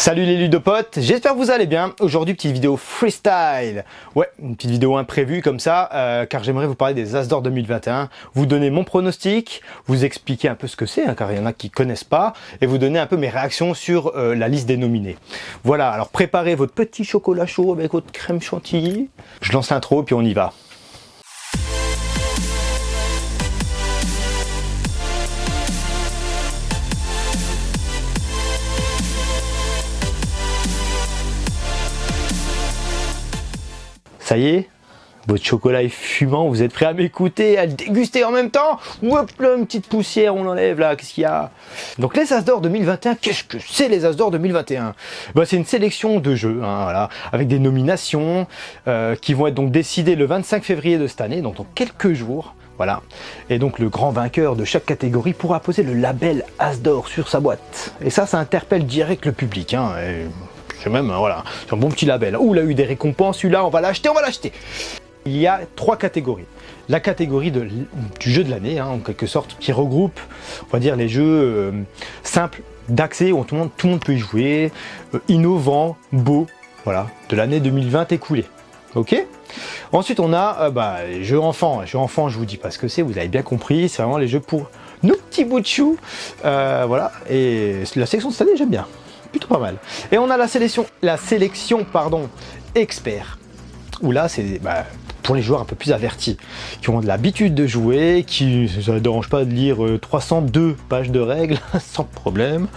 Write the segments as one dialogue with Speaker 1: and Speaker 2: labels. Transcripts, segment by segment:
Speaker 1: Salut les ludopotes, j'espère que vous allez bien. Aujourd'hui, petite vidéo freestyle. Ouais, une petite vidéo imprévue comme ça, car j'aimerais vous parler des As d'Or 2021, vous donner mon pronostic, vous expliquer un peu ce que c'est, car il y en a qui connaissent pas, et vous donner un peu mes réactions sur la liste des nominés. Voilà, alors préparez votre petit chocolat chaud avec votre crème chantilly. Je lance l'intro, puis on y va. Ça y est, votre chocolat est fumant, vous êtes prêts à m'écouter, à le déguster en même temps? Hop là, une petite poussière, on l'enlève là, qu'est-ce qu'il y a? Donc les As d'Or 2021, qu'est-ce que c'est les As d'Or 2021? C'est une sélection de jeux, hein, voilà, avec des nominations qui vont être donc décidées le 25 février de cette année, donc dans quelques jours. Voilà, et donc le grand vainqueur de chaque catégorie pourra poser le label As d'Or sur sa boîte. Et ça interpelle direct le public, hein. C'est même, voilà, c'est un bon petit label. Ouh, il a eu des récompenses, celui-là, on va l'acheter, on va l'acheter. Il y a 3 catégories. La catégorie du jeu de l'année, hein, en quelque sorte, qui regroupe, on va dire, les jeux simples d'accès, où tout le monde peut y jouer, innovants, beaux, voilà, de l'année 2020 écoulée. Ok. Ensuite, on a les jeux enfants. Les jeux enfants, je vous dis pas ce que c'est, vous avez bien compris, c'est vraiment les jeux pour nos petits bouts de chou. Voilà, et la sélection de cette année, j'aime bien. Plutôt pas mal. Et on a la sélection expert, où là c'est pour les joueurs un peu plus avertis, qui ont de l'habitude de jouer, qui ça ne dérange pas de lire 302 pages de règles sans problème.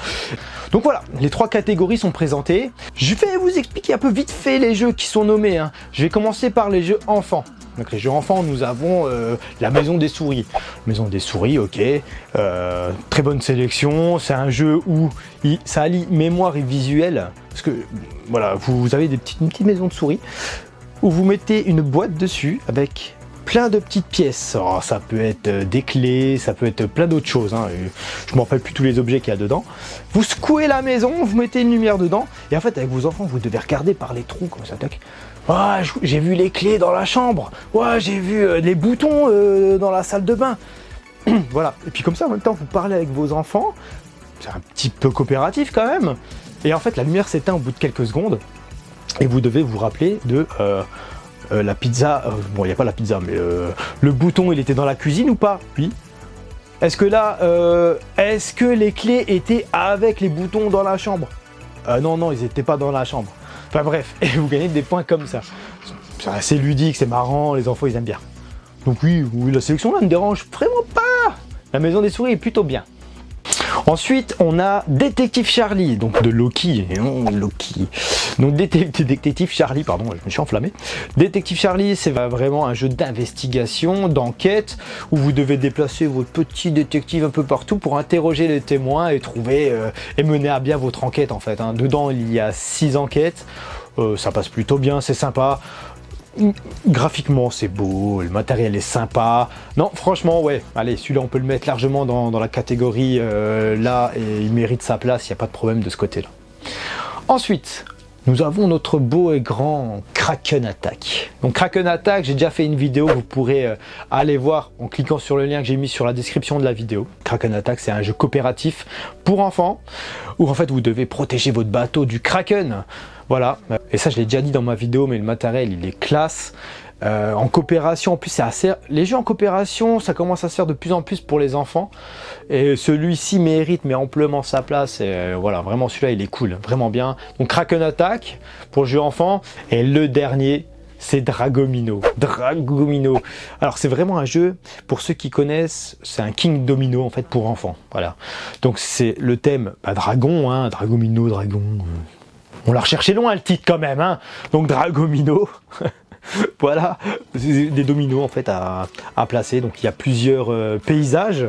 Speaker 1: Donc voilà, les 3 catégories sont présentées. Je vais vous expliquer un peu vite fait les jeux qui sont nommés, hein. Je vais commencer par les jeux enfants. Donc les jeux enfants, nous avons la Maison des Souris. Maison des Souris, ok. Très bonne sélection. C'est un jeu où ça allie mémoire et visuel. Parce que voilà, vous avez une petite maison de souris où vous mettez une boîte dessus avec plein de petites pièces. Alors, ça peut être des clés, ça peut être plein d'autres choses, hein. Je ne me rappelle plus tous les objets qu'il y a dedans. Vous secouez la maison, vous mettez une lumière dedans, et en fait avec vos enfants, vous devez regarder par les trous comme ça. Tac. Ouais, j'ai vu les clés dans la chambre. Ouais, j'ai vu les boutons dans la salle de bain. Voilà. Et puis comme ça, en même temps, vous parlez avec vos enfants. C'est un petit peu coopératif quand même. Et en fait, la lumière s'éteint au bout de quelques secondes. Et vous devez vous rappeler de la pizza. Bon, il n'y a pas la pizza, mais le bouton, il était dans la cuisine ou pas? Oui. Est-ce que là, est-ce que les clés étaient avec les boutons dans la chambre? Non, ils n'étaient pas dans la chambre. Enfin bref, et vous gagnez des points comme ça. C'est assez ludique, c'est marrant, les enfants ils aiment bien. Donc oui, la sélection là ne dérange vraiment pas. La Maison des Souris est plutôt bien. Ensuite, on a Détective Charlie, donc de Loki, et non Loki. Donc Détective Charlie, pardon, je me suis enflammé. Détective Charlie, c'est vraiment un jeu d'investigation, d'enquête, où vous devez déplacer votre petit détective un peu partout pour interroger les témoins et trouver et mener à bien votre enquête en fait, hein. Dedans, il y a 6 enquêtes, ça passe plutôt bien, c'est sympa. Graphiquement c'est beau, le matériel est sympa. Non franchement ouais, allez celui-là on peut le mettre largement dans la catégorie là et il mérite sa place, il n'y a pas de problème de ce côté-là. Ensuite, nous avons notre beau et grand Kraken Attack. Donc Kraken Attack, j'ai déjà fait une vidéo, vous pourrez aller voir en cliquant sur le lien que j'ai mis sur la description de la vidéo. Kraken Attack, c'est un jeu coopératif pour enfants, où en fait vous devez protéger votre bateau du Kraken. Voilà, et ça je l'ai déjà dit dans ma vidéo, mais le matériel il est classe. En coopération, en plus c'est assez... Les jeux en coopération, ça commence à se faire de plus en plus pour les enfants. Et celui-ci mérite mais amplement sa place. Et voilà, vraiment celui-là il est cool, vraiment bien. Donc Kraken Attack pour le jeu enfant. Et le dernier, c'est Dragomino. Dragomino. Alors c'est vraiment un jeu, pour ceux qui connaissent, c'est un King Domino en fait pour enfants. Voilà. Donc c'est le thème, dragon, hein, Dragomino, dragon... On l'a recherché loin le titre quand même, hein. Donc Dragomino, voilà, des dominos en fait à placer. Donc il y a plusieurs paysages,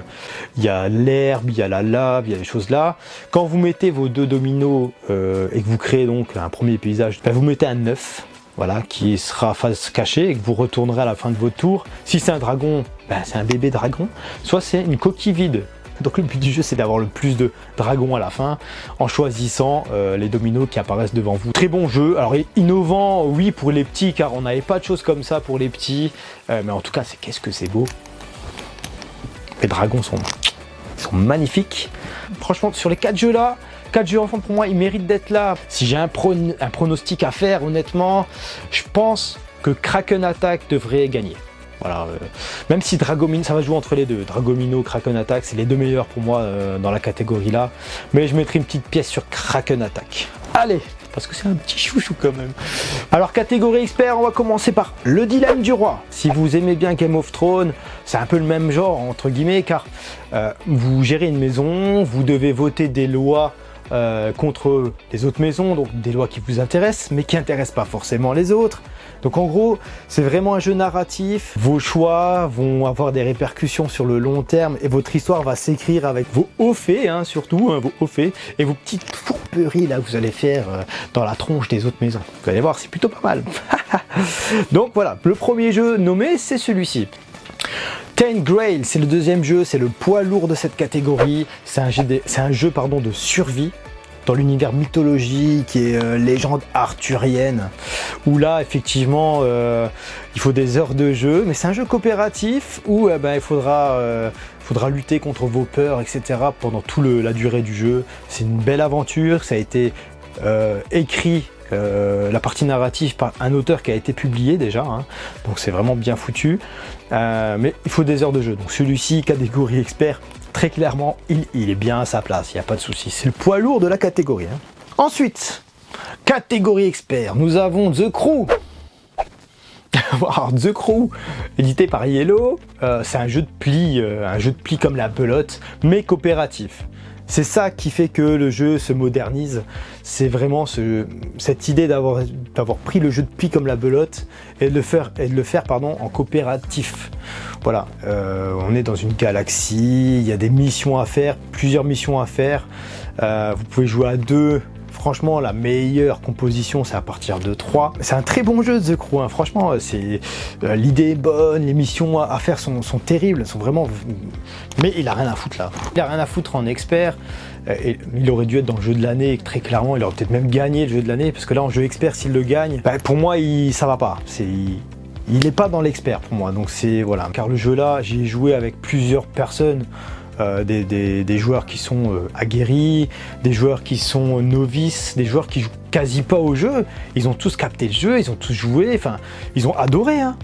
Speaker 1: il y a l'herbe, il y a la lave, il y a des choses là. Quand vous mettez vos 2 dominos et que vous créez donc un premier paysage, vous mettez un 9, voilà, qui sera face cachée et que vous retournerez à la fin de votre tour. Si c'est un dragon, c'est un bébé dragon, soit c'est une coquille vide. Donc le but du jeu c'est d'avoir le plus de dragons à la fin en choisissant les dominos qui apparaissent devant vous. Très bon jeu, alors innovant oui pour les petits car on n'avait pas de choses comme ça pour les petits, mais en tout cas qu'est-ce que c'est beau. Les dragons sont magnifiques. Franchement sur les 4 jeux là, 4 jeux enfants pour moi, ils méritent d'être là. Si j'ai un pronostic à faire, honnêtement, je pense que Kraken Attack devrait gagner. Voilà, même si Dragomino, ça va jouer entre les deux. Dragomino, Kraken Attack, c'est les deux meilleurs pour moi dans la catégorie là. Mais je mettrai une petite pièce sur Kraken Attack. Allez, parce que c'est un petit chouchou quand même. Alors catégorie expert, on va commencer par le dilemme du roi. Si vous aimez bien Game of Thrones, c'est un peu le même genre entre guillemets, car vous gérez une maison, vous devez voter des lois contre les autres maisons, donc des lois qui vous intéressent, mais qui n'intéressent pas forcément les autres. Donc en gros, c'est vraiment un jeu narratif. Vos choix vont avoir des répercussions sur le long terme et votre histoire va s'écrire avec vos hauts faits, hein, surtout vos hauts faits, et vos petites fourberies là que vous allez faire dans la tronche des autres maisons. Vous allez voir, c'est plutôt pas mal. Donc voilà, le premier jeu nommé, c'est celui-ci. Ten Grail, c'est le deuxième jeu, c'est le poids lourd de cette catégorie. C'est un jeu, de survie dans l'univers mythologique et légende arthurienne, où là effectivement il faut des heures de jeu, mais c'est un jeu coopératif où il faudra lutter contre vos peurs, etc. pendant toute la durée du jeu. C'est une belle aventure, ça a été écrit, la partie narrative, par un auteur qui a été publié déjà, hein. Donc c'est vraiment bien foutu, mais il faut des heures de jeu. Donc celui-ci, catégorie expert, très clairement, il est bien à sa place, il n'y a pas de souci. C'est le poids lourd de la catégorie, hein. Ensuite, catégorie expert, nous avons The Crew. Alors, The Crew, édité par Yellow, c'est un jeu de pli comme la belote, mais coopératif. C'est ça qui fait que le jeu se modernise, c'est vraiment cette idée d'avoir pris le jeu de pli comme la belote et de le faire en coopératif. Voilà, on est dans une galaxie, il y a des missions à faire, plusieurs missions à faire, vous pouvez jouer à 2. Franchement, la meilleure composition, c'est à partir de 3. C'est un très bon jeu de The Crew, hein. Franchement, l'idée est bonne, les missions à faire sont terribles, sont vraiment... Mais il a rien à foutre là. Il a rien à foutre en expert. Et il aurait dû être dans le jeu de l'année, très clairement. Il aurait peut-être même gagné le jeu de l'année, parce que là, en jeu expert, s'il le gagne, pour moi, ça va pas. Il n'est pas dans l'expert pour moi, donc c'est... Voilà. Car le jeu là, j'y ai joué avec plusieurs personnes. Des joueurs qui sont aguerris, des joueurs qui sont novices, des joueurs qui jouent quasi pas au jeu. Ils ont tous capté le jeu, ils ont tous joué, enfin, ils ont adoré, hein.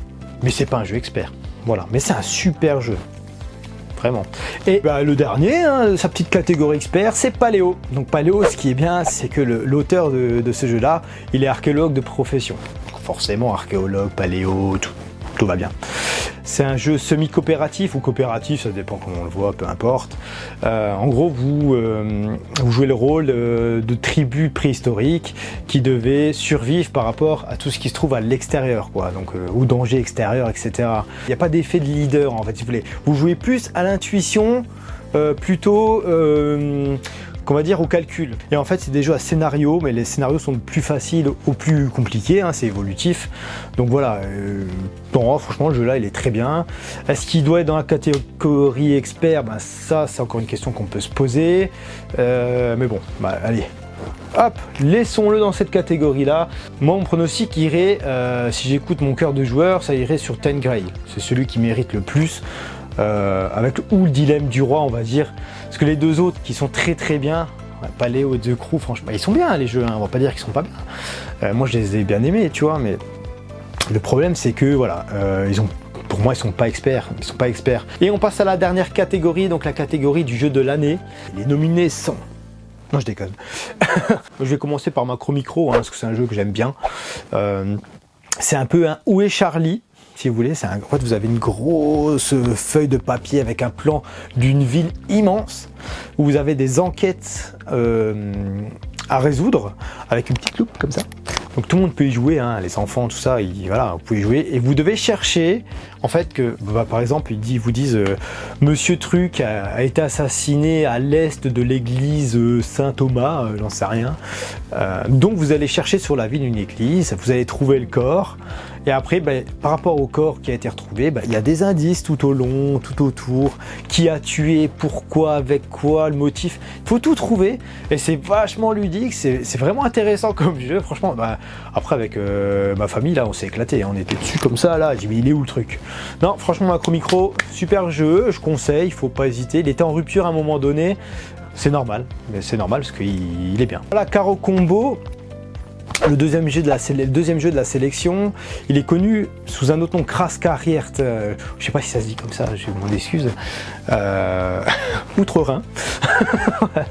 Speaker 1: Mais c'est pas un jeu expert, voilà. Mais c'est un super jeu, vraiment. Et le dernier, hein, sa petite catégorie expert, c'est Paléo. Donc Paléo, ce qui est bien, c'est que l'auteur de ce jeu-là, il est archéologue de profession. Donc forcément, archéologue, paléo, tout va bien. C'est un jeu semi-coopératif ou coopératif, ça dépend comment on le voit, peu importe. En gros, vous jouez le rôle de tribus préhistoriques qui devaient survivre par rapport à tout ce qui se trouve à l'extérieur, quoi. Donc, ou danger extérieur, etc. Il n'y a pas d'effet de leader, en fait, si vous voulez. Vous jouez plus à l'intuition, plutôt... qu'on va dire au calcul. Et en fait, c'est des jeux à scénario, mais les scénarios sont plus faciles au plus compliqués, hein, c'est évolutif. Donc voilà, franchement, le jeu là, il est très bien. Est-ce qu'il doit être dans la catégorie expert? Ça, c'est encore une question qu'on peut se poser. Mais bon, allez. Hop, laissons-le dans cette catégorie-là. Moi, mon pronostic irait, si j'écoute mon cœur de joueur, ça irait sur Ten Grail. C'est celui qui mérite le plus. Avec le dilemme du roi, on va dire, parce que les deux autres qui sont très très bien, Paléo et The Crew, franchement, ils sont bien les jeux, hein, on va pas dire qu'ils sont pas bien. Moi je les ai bien aimés, tu vois, mais le problème c'est que voilà, pour moi ils sont pas experts, Et on passe à la dernière catégorie, donc la catégorie du jeu de l'année. Les nominés sont... Non, je déconne. Je vais commencer par Macro Micro, hein, parce que c'est un jeu que j'aime bien. C'est un peu un Où est Charlie? Si vous voulez, en fait, vous avez une grosse feuille de papier avec un plan d'une ville immense où vous avez des enquêtes à résoudre avec une petite loupe comme ça. Donc tout le monde peut y jouer, hein, les enfants, tout ça, voilà, vous pouvez y jouer et vous devez chercher, en fait, que, par exemple, ils vous disent Monsieur Truc a été assassiné à l'est de l'église Saint-Thomas, j'en sais rien. Donc vous allez chercher sur la ville une église, vous allez trouver le corps Et après, par rapport au corps qui a été retrouvé, il y a des indices tout au long, tout autour, qui a tué, pourquoi, avec quoi, le motif. Il faut tout trouver et c'est vachement ludique, c'est vraiment intéressant comme jeu. Franchement, après avec ma famille, là, on s'est éclaté, on était dessus comme ça, là, j'ai dit mais il est où le truc? Non, franchement, Macro Micro, super jeu, je conseille, il faut pas hésiter. Il était en rupture à un moment donné, c'est normal, mais c'est normal parce qu'il est bien. Voilà, Caro Combo. Le deuxième jeu de la sélection, il est connu sous un autre nom, Kraskariert. Je sais pas si ça se dit comme ça, j'ai mon excuse. Outre-Rhin. Voilà.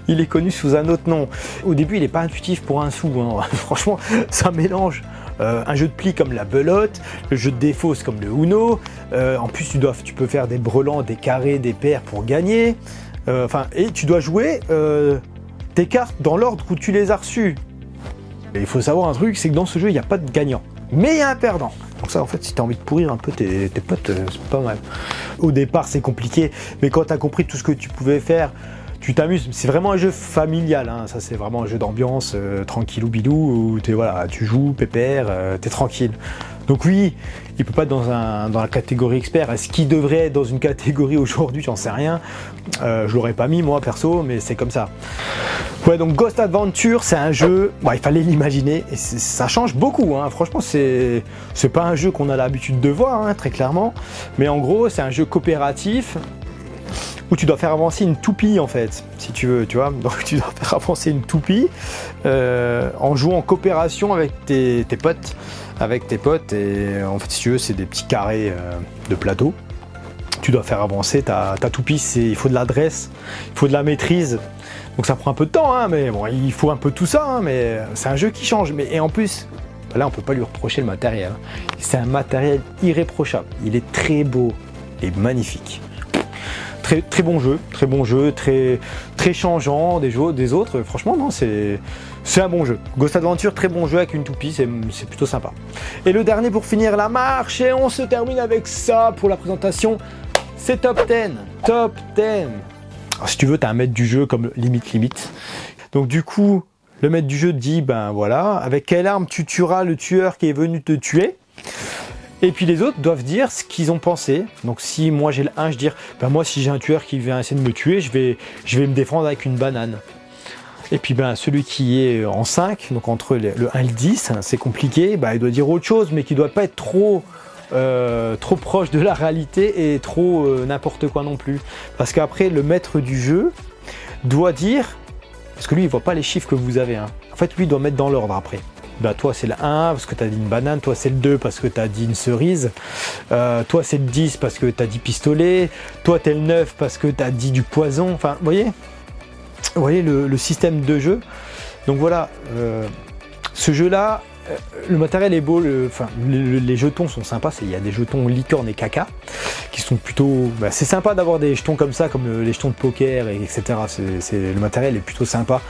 Speaker 1: Il est connu sous un autre nom. Au début, il n'est pas intuitif pour un sou. Hein. Franchement, ça mélange un jeu de pli comme la belote, le jeu de défausse comme le Uno. En plus, tu peux faire des brelans, des carrés, des paires pour gagner. Et tu dois jouer tes cartes dans l'ordre où tu les as reçues. Et il faut savoir un truc, c'est que dans ce jeu, il n'y a pas de gagnant. Mais il y a un perdant. Donc ça, en fait, si tu as envie de pourrir un peu tes potes, c'est pas mal. Au départ, c'est compliqué, mais quand tu as compris tout ce que tu pouvais faire, tu t'amuses. C'est vraiment un jeu familial, hein. Ça c'est vraiment un jeu d'ambiance, tranquillou bilou, où tu joues, pépère, t'es tranquille. Donc oui, il peut pas être dans la catégorie expert. Est-ce qu'il devrait être dans une catégorie aujourd'hui? J'en sais rien. Je l'aurais pas mis moi perso, mais c'est comme ça. Ouais, donc Ghost Adventure, c'est un jeu, il fallait l'imaginer, et ça change beaucoup, hein. Franchement, c'est pas un jeu qu'on a l'habitude de voir, hein, très clairement, mais en gros, c'est un jeu coopératif, où tu dois faire avancer une toupie, en fait, si tu veux, tu vois, donc tu dois faire avancer une toupie, en jouant en coopération avec tes potes, et en fait, si tu veux, c'est des petits carrés de plateau. Tu dois faire avancer ta toupie, il faut de l'adresse, il faut de la maîtrise. Donc ça prend un peu de temps, hein, mais bon, il faut un peu tout ça, hein, mais c'est un jeu qui change. Et en plus, là on peut pas lui reprocher le matériel. Hein. C'est un matériel irréprochable. Il est très beau et magnifique. Très bon jeu, très changeant des autres. Franchement, non, c'est un bon jeu. Ghost Adventure, très bon jeu avec une toupie, c'est plutôt sympa. Et le dernier pour finir la marche, et on se termine avec ça pour la présentation. C'est Top 10. Top 10. Alors, si tu veux, tu as un maître du jeu comme limite. Donc du coup, le maître du jeu dit, voilà, avec quelle arme tu tueras le tueur qui est venu te tuer. Et puis les autres doivent dire ce qu'ils ont pensé. Donc si moi j'ai le 1, je dis, moi si j'ai un tueur qui vient essayer de me tuer, je vais me défendre avec une banane. Et puis celui qui est en 5, donc entre le 1 et le 10, c'est compliqué, il doit dire autre chose, mais qui ne doit pas être trop proche de la réalité et trop n'importe quoi non plus. Parce qu'après, le maître du jeu doit dire, parce que lui il voit pas les chiffres que vous avez, hein. En fait lui il doit mettre dans l'ordre après. Toi c'est le 1 parce que tu as dit une banane, toi c'est le 2 parce que tu as dit une cerise, toi c'est le 10 parce que tu as dit pistolet, toi tu es le 9 parce que tu as dit du poison. Enfin, vous voyez le système de jeu. Donc voilà, ce jeu là, le matériel est beau, les jetons sont sympas, il y a des jetons licorne et caca qui sont plutôt... c'est sympa d'avoir des jetons comme ça, comme les jetons de poker, etc. Le matériel est plutôt sympa.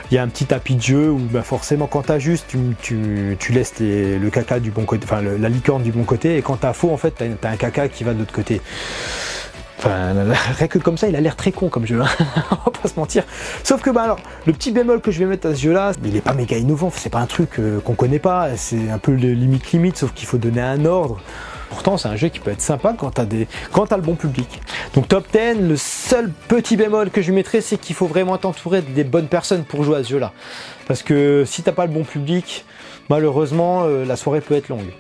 Speaker 1: Il y a un petit tapis de jeu où forcément quand tu as juste, tu laisses le caca du bon côté, la licorne du bon côté, et quand tu as faux, en fait, tu as un caca qui va de l'autre côté. Rien que comme ça, il a l'air très con comme jeu, hein. On va pas se mentir. Sauf que alors, le petit bémol que je vais mettre à ce jeu-là, il est pas méga innovant, c'est pas un truc qu'on connaît pas, c'est un peu le limite, sauf qu'il faut donner un ordre. Pourtant, c'est un jeu qui peut être sympa quand t'as le bon public. Donc top 10, le seul petit bémol que je lui mettrais, c'est qu'il faut vraiment t'entourer des bonnes personnes pour jouer à ce jeu-là. Parce que si t'as pas le bon public, malheureusement, la soirée peut être longue.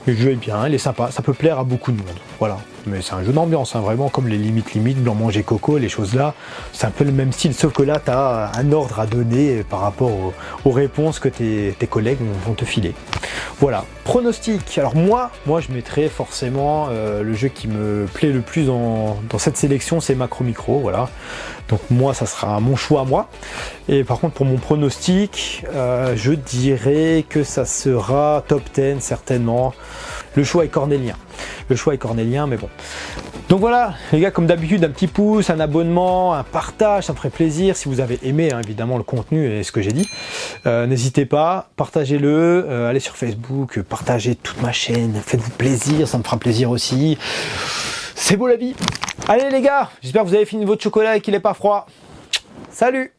Speaker 1: Le jeu est bien, il est sympa, ça peut plaire à beaucoup de monde. Voilà. Mais c'est un jeu d'ambiance, hein, vraiment comme les limites, blanc manger coco, les choses là. C'est un peu le même style, sauf que là, tu as un ordre à donner par rapport aux réponses que tes collègues vont te filer. Voilà. Pronostic. Alors moi je mettrais forcément le jeu qui me plaît le plus dans cette sélection, c'est Macro Micro. Voilà. Donc moi, ça sera mon choix à moi. Et par contre, pour mon pronostic, je dirais que ça sera top 10 certainement. Le choix est cornélien. Mais bon. Donc voilà, les gars, comme d'habitude, un petit pouce, un abonnement, un partage, ça me ferait plaisir. Si vous avez aimé, hein, évidemment, le contenu et ce que j'ai dit, n'hésitez pas, partagez-le, allez sur Facebook, partagez toute ma chaîne, faites-vous plaisir, ça me fera plaisir aussi. C'est beau la vie. Allez les gars, j'espère que vous avez fini votre chocolat et qu'il n'est pas froid. Salut!